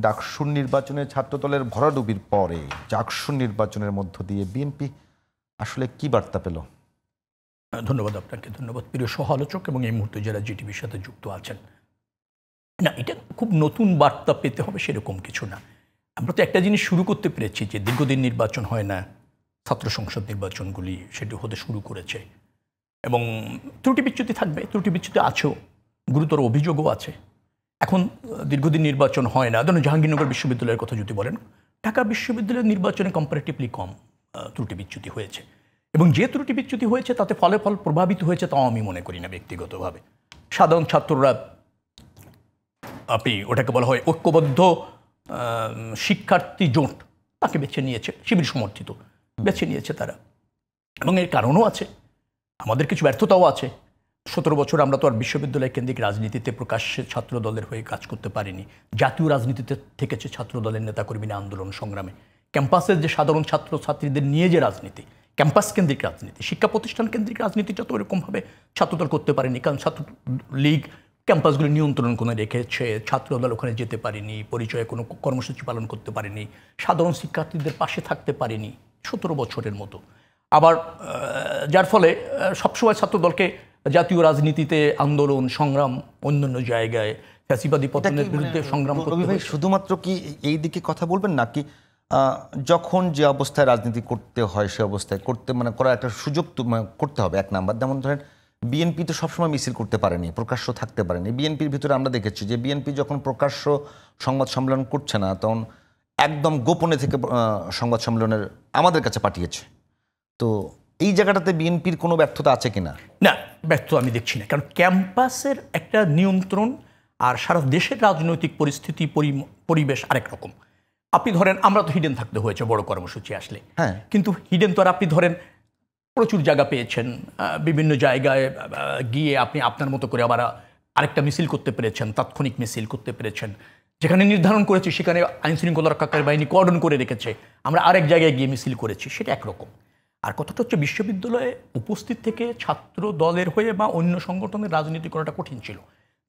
ডাকসুর নির্বাচনে ছাত্রদলের ভরাডুবির পরে জাকসুর নির্বাচনের মধ্য দিয়ে বিএনপি আসলে কি বার্তা পেল? ধন্যবাদ আপনাকে, ধন্যবাদ প্রিয় সহ আলোচক এবং এই মুহূর্তে যারা জিটিভির সাথে যুক্ত আছেন। না, এটা খুব নতুন বার্তা পেতে হবে সেরকম কিছু না। আমরা তো একটা জিনিস শুরু করতে পেরেছি যে দীর্ঘদিন নির্বাচন হয় না, ছাত্র সংসদ নির্বাচনগুলি সেটি হতে শুরু করেছে এবং ত্রুটি বিচ্যুতি থাকবে, ত্রুটি বিচ্যুতি আছেও, গুরুতর অভিযোগও আছে। এখন দীর্ঘদিন নির্বাচন হয় না, ধরুন জাহাঙ্গীরনগর বিশ্ববিদ্যালয়ের কথা যদি বলেন, ঢাকা বিশ্ববিদ্যালয়ের নির্বাচনে কম্পারেটিভলি কম ত্রুটি বিচ্যুতি হয়েছে এবং যে ত্রুটি বিচ্যুতি হয়েছে তাতে ফল প্রভাবিত হয়েছে তাও আমি মনে করি না ব্যক্তিগতভাবে। সাধারণ ছাত্ররা, আপনি ওটাকে বলা হয় ঐক্যবদ্ধ শিক্ষার্থী জোট, তাকে বেছে নিয়েছে, শিবির সমর্থিত বেছে নিয়েছে তারা, এবং এর কারণও আছে, আমাদের কিছু ব্যর্থতাও আছে। 17 বছর আমরা তো আর বিশ্ববিদ্যালয় কেন্দ্রিক রাজনীতিতে প্রকাশ্যে ছাত্র দলের হয়ে কাজ করতে পারিনি। জাতীয় রাজনীতিতে থেকেছে ছাত্র দলের নেতাকর্মীরা আন্দোলন সংগ্রামে। ক্যাম্পাসের যে সাধারণ ছাত্র ছাত্রীদের নিয়ে যে রাজনীতি, ক্যাম্পাস কেন্দ্রিক রাজনীতি, শিক্ষা প্রতিষ্ঠান কেন্দ্রিক রাজনীতিটা তো এরকমভাবে ছাত্রদল করতে পারেনি, কারণ ছাত্র লীগ ক্যাম্পাসগুলো নিয়ন্ত্রণ করে রেখেছে, ছাত্রদল ওখানে যেতে পারেনি, পরিচয়ে কোনো কর্মসূচি পালন করতে পারেনি, সাধারণ শিক্ষার্থীদের পাশে থাকতে পারেনি 17 বছরের মতো। আবার যার ফলে সবসময় ছাত্রদলকে জাতীয় রাজনীতিতে আন্দোলন সংগ্রাম, অন্যান্য জায়গায় ফ্যাসিবাদী পতনের বিরুদ্ধে সংগ্রাম করতে হয়। শুধুমাত্র কি এই দিকে কথা বলবেন নাকি যখন যে অবস্থায় রাজনীতি করতে হয় সে অবস্থায় করতে করার একটা সুযোগ করতে হবে? এক নাম্বার, যেমন ধরেন বিএনপি তো সবসময় মিছিল করতে পারেনি, প্রকাশ্য থাকতে পারেনি। বিএনপির ভিতরে আমরা দেখেছি যে বিএনপি যখন প্রকাশ্য সংবাদ সম্মেলন করছে না তখন একদম গোপনে থেকে সংবাদ সম্মেলনের আমাদের কাছে পাঠিয়েছে। তো এই জায়গাটাতে বিএনপির কোনো ব্যর্থতা আছে কিনা? না, ব্যর্থ আমি দেখছি না, কারণ ক্যাম্পাসের একটা নিয়ন্ত্রণ আর সারা দেশের রাজনৈতিক পরিস্থিতি পরিবেশ আরেক রকম। আপনি ধরেন আমরা তো হিডেন থাকতে হয়েছে বড় কর্মসূচি আসলে, হ্যাঁ, কিন্তু হিডেন তো আর আপনি ধরেন প্রচুর জায়গা পেয়েছেন, বিভিন্ন জায়গায় গিয়ে আপনি আপনার মতো করে আবার আরেকটা মিছিল করতে পেরেছেন, তাৎক্ষণিক মিছিল করতে পেরেছেন, যেখানে নির্ধারণ করেছি সেখানে আইনশৃঙ্খলা রক্ষাকারী বাহিনী কর্ডন করে রেখেছে, আমরা আরেক জায়গায় গিয়ে মিছিল করেছি, সেটা একরকম। আর কথাটা হচ্ছে বিশ্ববিদ্যালয়ে উপস্থিত থেকে ছাত্র দলের হয়ে বা অন্য সংগঠনের রাজনীতি করাটা কঠিন ছিল।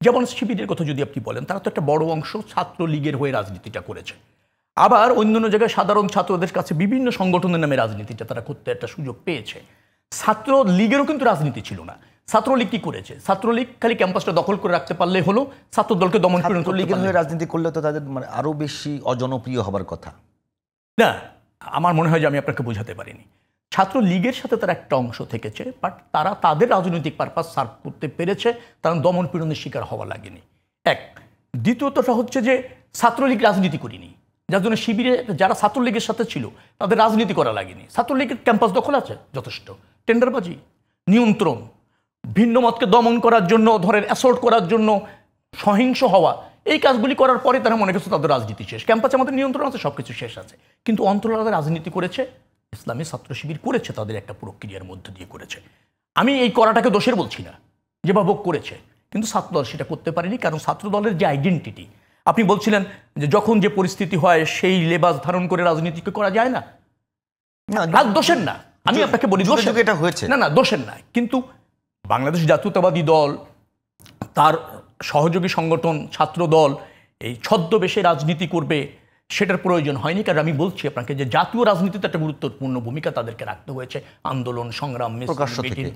যেমন শিবিরের কথা যদি আপনি বলেন, তারা তো একটা বড় অংশ ছাত্র লীগের হয়ে রাজনীতিটা করেছে। আবার অন্যান্য জায়গায় সাধারণ ছাত্রদের কাছে বিভিন্ন সংগঠনের নামে রাজনীতিটা তারা করতে একটা সুযোগ পেয়েছে। ছাত্র লীগেরও কিন্তু রাজনীতি ছিল না। ছাত্রলীগ কি করেছে? ছাত্রলীগ খালি ক্যাম্পাসটা দখল করে রাখতে পারলে হলো, ছাত্র দলকে দমন পীড়ন করতে লীগের হয়ে রাজনীতি করলে তো তাদের আরো বেশি অজনপ্রিয় হবার কথা না। আমার মনে হয় যে আমি আপনাকে বোঝাতে পারিনি। ছাত্র লীগের সাথে তারা একটা অংশ থেকেছে, বাট তারা তাদের রাজনৈতিক পারপাস সার্ভ করতে পেরেছে, তারা দমন পীড়নের শিকার হওয়া লাগেনি। এক, দ্বিতীয়তটা হচ্ছে যে ছাত্রলীগ রাজনীতি করিনি, যার জন্য শিবিরে যারা ছাত্রলীগের সাথে ছিল তাদের রাজনীতি করা লাগেনি। ছাত্রলীগের ক্যাম্পাস দখল আছে যথেষ্ট, টেন্ডারবাজি, নিয়ন্ত্রণ, ভিন্ন মতকে দমন করার জন্য, ধরেন অ্যাসল্ট করার জন্য সহিংস হওয়া, এই কাজগুলি করার পরে তারা মনে করছে তাদের রাজনীতি শেষ। ক্যাম্পাসে আমাদের নিয়ন্ত্রণ আছে, সব কিছু শেষ আছে, কিন্তু অন্তরালে রাজনীতি করেছে ইসলামী ছাত্র শিবির করেছে, তাদের একটা প্রক্রিয়ার মধ্যে দিয়ে করেছে। আমি এই করাটাকে দোষের বলছি না, যেভাবে করেছে, কিন্তু ছাত্রদল সেটা করতে পারেনি, কারণ ছাত্রদলের যে আইডেন্টিটি, আপনি বলছিলেন যে যখন যে পরিস্থিতি হয় সেই লেবাস ধারণ করে রাজনীতিকে করা যায় না, দোষের না, আমি আপনাকে বলি দোষের, এটা হয়েছে না, দোষের না। কিন্তু বাংলাদেশ জাতীয়তাবাদী দল, তার সহযোগী সংগঠন ছাত্র দল এই ছদ্মবেশে রাজনীতি করবে সেটার প্রয়োজন হয়নি, কারণ আমি বলছি আপনাকে যে জাতীয় রাজনীতিতে একটা গুরুত্বপূর্ণ ভূমিকা তাদেরকে রাখতে হয়েছে, আন্দোলন সংগ্রাম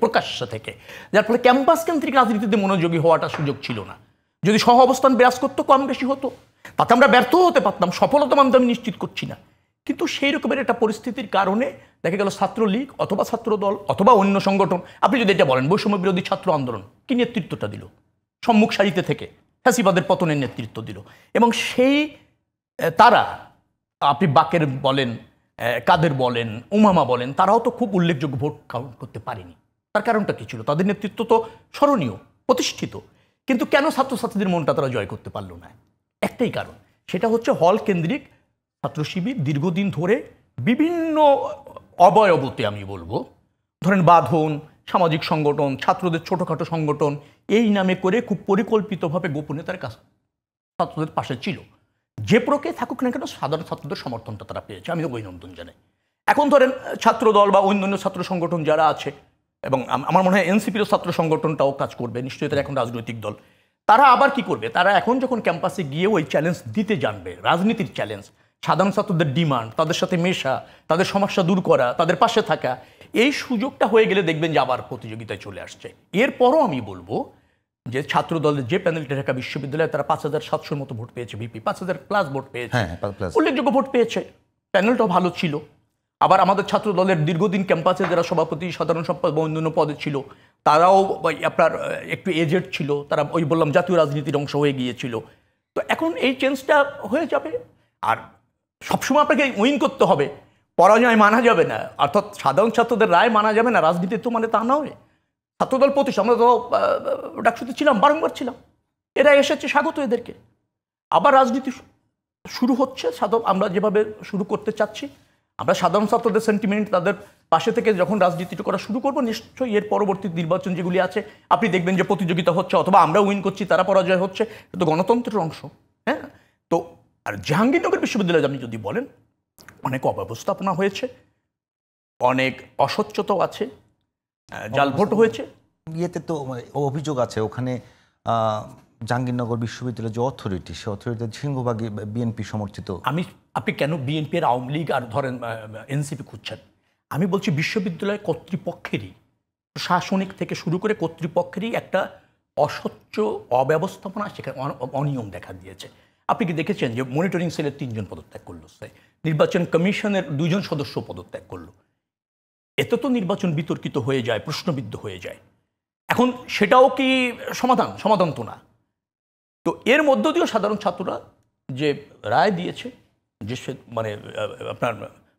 প্রকাশ্য থেকে, যার ফলে ক্যাম্পাস কেন্দ্রিক রাজনীতিতে মনোযোগী হওয়াটা সুযোগ ছিল না। যদি সহ অবস্থান বিরাজ করতো, কম বেশি হতো, তাতে আমরা ব্যর্থ হতে পারতাম, সফলতা মানতে আমি নিশ্চিত করছি না। কিন্তু সেই রকমের একটা পরিস্থিতির কারণে দেখা গেল ছাত্রলীগ অথবা ছাত্র দল অথবা অন্য সংগঠন, আপনি যদি এটা বলেন বৈষম্য বিরোধী ছাত্র আন্দোলন কি নেতৃত্বটা দিল, সম্মুখ সারিতে থেকে ফ্যাসিবাদের পতনের নেতৃত্ব দিল, এবং সেই তারা, আপনি বাকের বলেন, কাদের বলেন, উমামা বলেন, তারাও তো খুব উল্লেখযোগ্য ভোট কাউন্ট করতে পারেনি। তার কারণটা কি ছিল? তাদের নেতৃত্ব তো স্মরণীয়, প্রতিষ্ঠিত, কিন্তু কেন ছাত্রছাত্রীদের মনটা তারা জয় করতে পারল না? একটাই কারণ, সেটা হচ্ছে হল কেন্দ্রিক ছাত্র শিবির দীর্ঘদিন ধরে বিভিন্ন অবয়বতে, আমি বলবো ধরেন বাঁধন, সামাজিক সংগঠন, ছাত্রদের ছোটোখাটো সংগঠন, এই নামে করে খুব পরিকল্পিতভাবে গোপনে তার কাছে ছাত্রদের পাশে ছিল। যে প্রক্রিয়ায় থাকুক না কেন, সাধারণ ছাত্রদের সমর্থনটা তারা পেয়েছে, আমি অভিনন্দন জানাই। এখন ধরেন ছাত্র দল বা অন্যান্য ছাত্র সংগঠন যারা আছে, এবং আমার মনে হয় এনসিপির ছাত্র সংগঠনটাও কাজ করবে, নিশ্চয়ই তারা এখন রাজনৈতিক দল, তারা আবার কি করবে? তারা এখন যখন ক্যাম্পাসে গিয়ে ওই চ্যালেঞ্জ দিতে জানবে, রাজনীতির চ্যালেঞ্জ, সাধারণ ছাত্রদের ডিমান্ড, তাদের সাথে মেশা, তাদের সমস্যা দূর করা, তাদের পাশে থাকা, এই সুযোগটা হয়ে গেলে দেখবেন যে আবার প্রতিযোগিতায় চলে আসছে। এরপরও আমি বলবো যে ছাত্র দলের যে প্যানেলটা ঢাকা বিশ্ববিদ্যালয়ে তারা 5,700 মতো ভোট পেয়েছে, ভিপি 5,000 প্লাস ভোট পেয়েছে, হ্যাঁ, plus। উল্লেখযোগ্য ভোট পেয়েছে, প্যানেলটাও ভালো ছিল। আবার আমাদের ছাত্র দলের দীর্ঘদিন ক্যাম্পাসে যারা সভাপতি, সাধারণ সম্পাদক বা অন্যান্য পদে ছিল, তারাও আপনার একটু এজেড ছিল, তারা ওই বললাম জাতীয় রাজনীতির অংশ হয়ে গিয়েছিল। তো এখন এই চেঞ্জটা হয়ে যাবে। আর সবসময় আপনাকে উইন করতে হবে, পরাজয় মানা যাবে না, অর্থাৎ সাধারণ ছাত্রদের রায় মানা যাবে না, রাজনীতি তো মানে তা নয়। ছাত্রদল প্রতিষ্ঠা, আমরা তো ডাকসুতে ছিলাম, বারংবার ছিলাম, এরা এসেছে, স্বাগত এদেরকে। আবার রাজনীতি শুরু হচ্ছে, আমরা যেভাবে শুরু করতে চাচ্ছি, আমরা সাধারণ ছাত্রদের সেন্টিমেন্ট, তাদের পাশে থেকে যখন রাজনীতিটা করা শুরু করবো, নিশ্চয়ই এর পরবর্তী নির্বাচন যেগুলি আছে আপনি দেখবেন যে প্রতিযোগিতা হচ্ছে, অথবা আমরা উইন করছি, তারা পরাজয় হচ্ছে, এটা তো গণতন্ত্রের অংশ। হ্যাঁ, তো আর জাহাঙ্গীরনগর বিশ্ববিদ্যালয়ে আপনি যদি বলেন, অনেক অব্যবস্থাপনা হয়েছে, অনেক অস্বচ্ছতাও আছে, জাল ভোট হয়েছে। ইয়েতে তো অভিযোগ আছে ওখানে জাহাঙ্গীরনগর বিশ্ববিদ্যালয়ের যে অথরিটি, সে অথরিটি সিংহভাগই বিএনপি সমর্থিত। আপনি কেন বিএনপি আর আওয়ামী লীগ আর ধরেন এনসিপি খুঁজছেন? আমি বলছি বিশ্ববিদ্যালয় কর্তৃপক্ষেরই, প্রশাসনিক থেকে শুরু করে কর্তৃপক্ষেরই একটা অস্বচ্ছ অব্যবস্থাপনা, সেখানে অনিয়ম দেখা দিয়েছে। আপনি কি দেখেছেন যে মনিটরিং সেলের 3 জন পদত্যাগ করলো, নির্বাচন কমিশনের 2 জন সদস্য পদত্যাগ করলো। এতে তো নির্বাচন বিতর্কিত হয়ে যায়, প্রশ্নবিদ্ধ হয়ে যায়। এখন সেটাও কি সমাধান? সমাধান তো না। তো এর মধ্য দিয়েও সাধারণ ছাত্ররা যে রায় দিয়েছে, যে মানে আপনার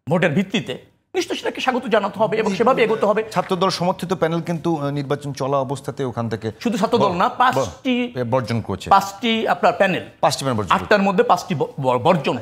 ভোটের ভিত্তিতে, নিশ্চয়ই সেটাকে স্বাগত জানাতে হবে এবং সেভাবে এগোতে হবে। ছাত্রদল সমর্থিত প্যানেল কিন্তু নির্বাচন চলা অবস্থাতে ওখান থেকে শুধু ছাত্রদল না, 5টি বর্জন করেছে, 5টি আপনার প্যানেল, 5টি প্যানেল বর্জন, 8টার মধ্যে 5টি বর্জন।